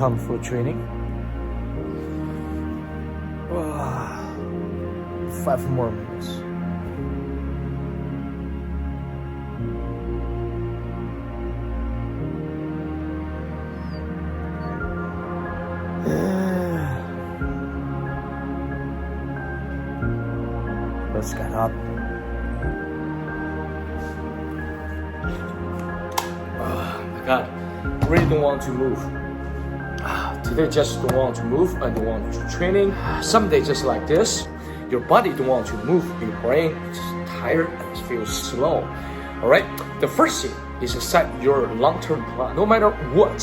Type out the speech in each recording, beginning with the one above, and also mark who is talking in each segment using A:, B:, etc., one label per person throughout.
A: kung fu training. 5 more minutes. Let's get up. Oh my God, really don't want to move. Today just don't want to move. I don't want to training. Some days just like this. Your body don't want to move. Your brain is tired and feels slow. Alright? The first thing is to set your long-term plan. No matter what,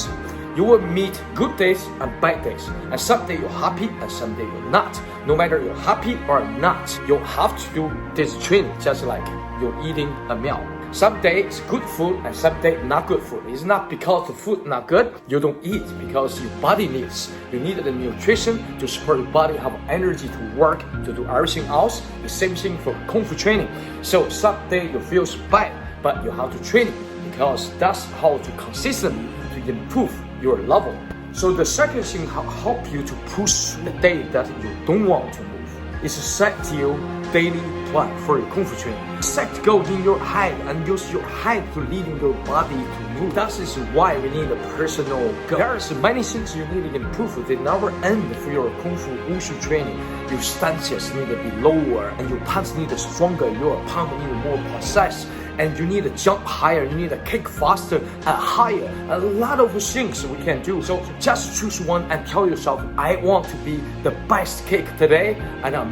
A: you will meet good days and bad days. And some day you're happy and some day you're not. No matter you're happy or not, you have to do this training just like you're eating a meal. Some day it's good food and some day not good food. It's not because the food not good, you don't eat because your body needs. You need the nutrition to support your body, have energy to work, to do everything else. The same thing for kung fu training. So some day you feel bad, but you have to train it because that's how to consistently to improve your level. So the second thing help you to push the day that you don't want to move is to set your daily plan for your kung fu training. Set goal in your head and use your head to leading your body to move. That is why we need a personal goal. There's many things you need to improve. They never end for your kung fu wushu training. Your stances need to be lower and your punch need to stronger. Your palm need more precise. And you need to jump higher, you need to kick faster and higher. A lot of things we can do. So just choose one and tell yourself, I want to be the best kick today, and I'll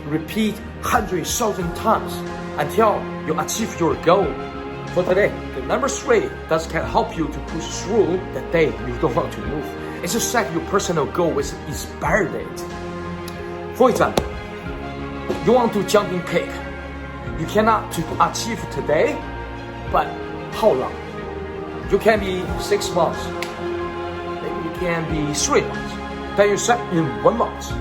A: repeat 100,000 times until you achieve your goal for today. The number 3 that can help you to push through the day you don't want to move is to set your personal goal with an inspired date. For example, you want to jump in kick. You cannot achieve today, but how long? You can be 6 months, maybe you can be 3 months. Then you set in 1 month.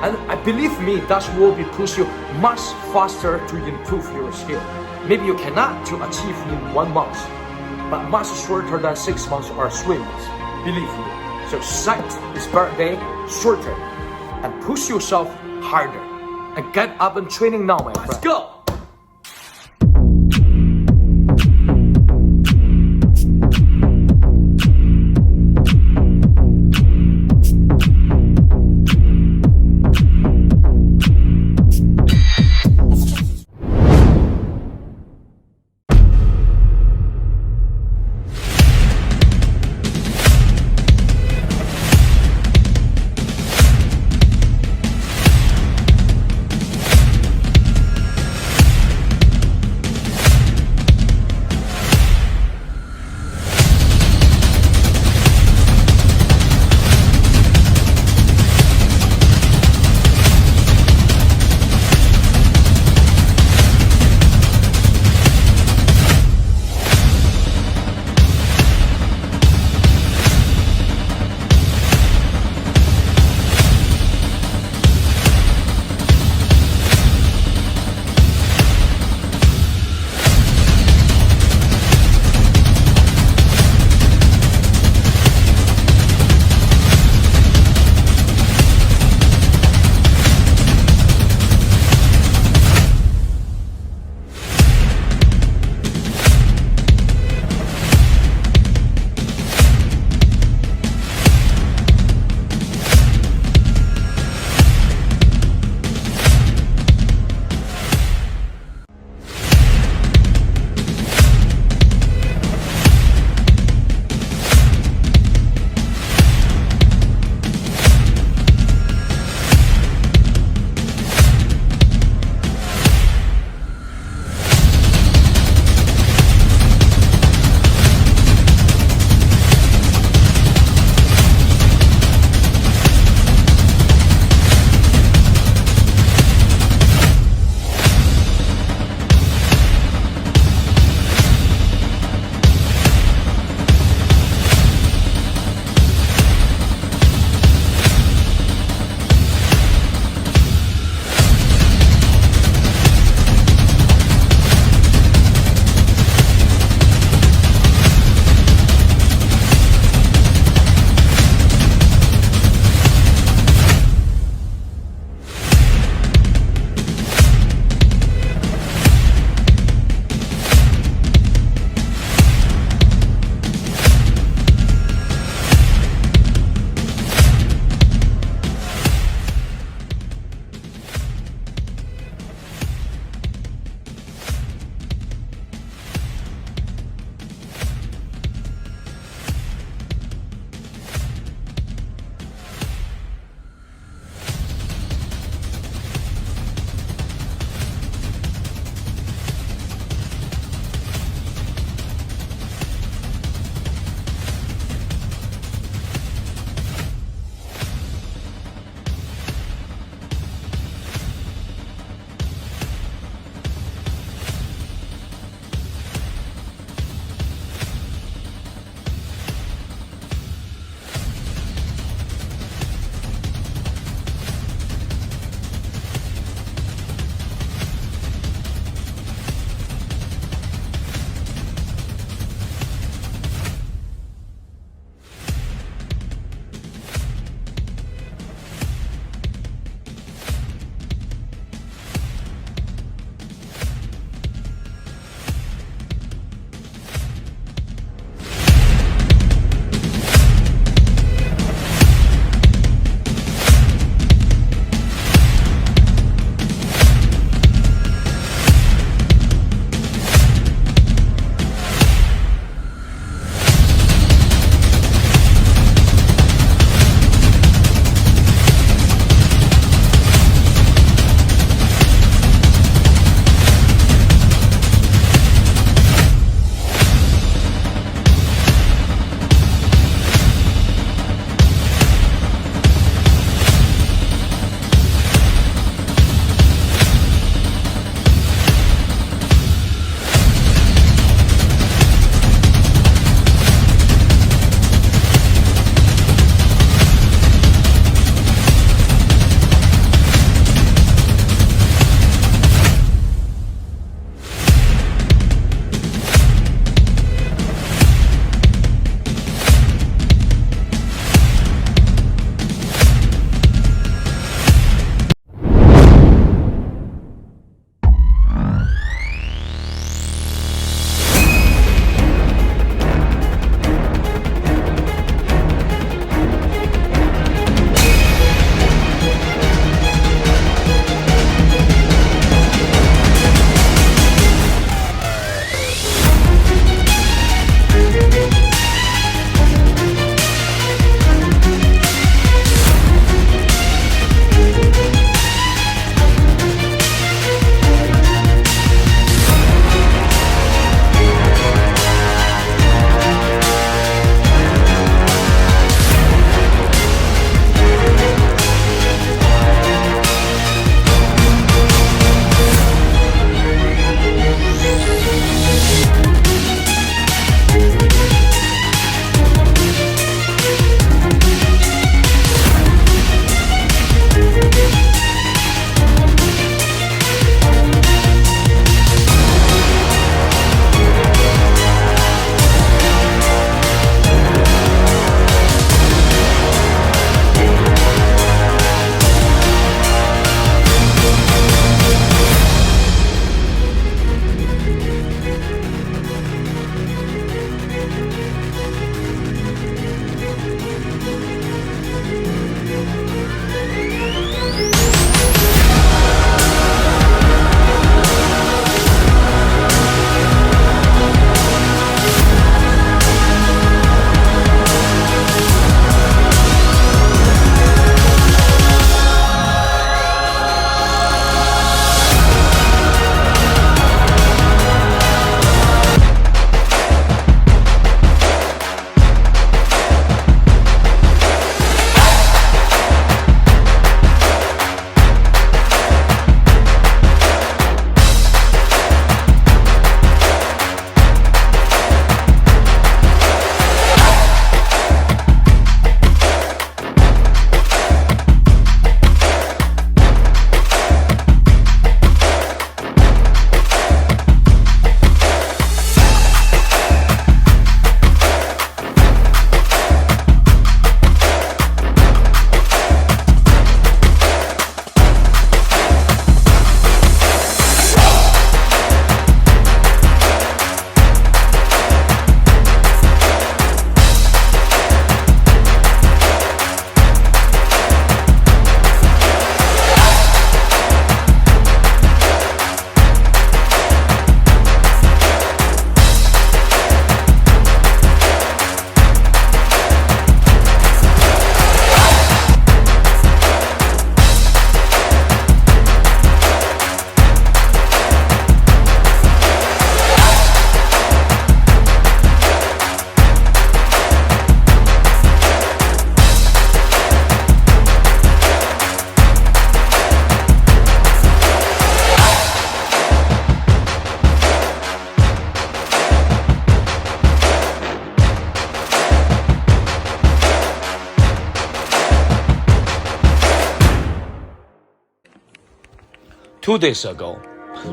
A: And I believe me, that will be push you much faster to improve your skill. Maybe you cannot to achieve in 1 month, but much shorter than 6 months or 3 months. Believe me. So set this birthday shorter and push yourself harder. And get up and training now, my friend. Let's go! 2 days ago,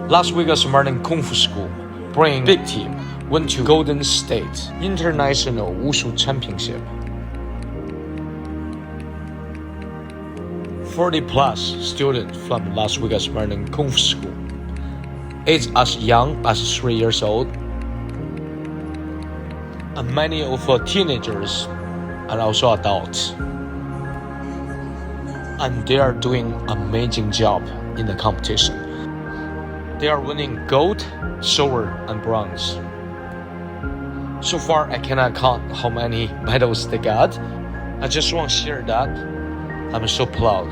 A: Las Vegas Martin Kung Fu School bring big team went to Golden State International Wushu Championship. 40 plus students from Las Vegas Martin Kung Fu School, aged as young as 3 years old, and many of teenagers and also adults. And they are doing amazing job in the competition. They are winning gold, silver, and bronze. So far, I cannot count how many medals they got. I just want to share that I'm so proud.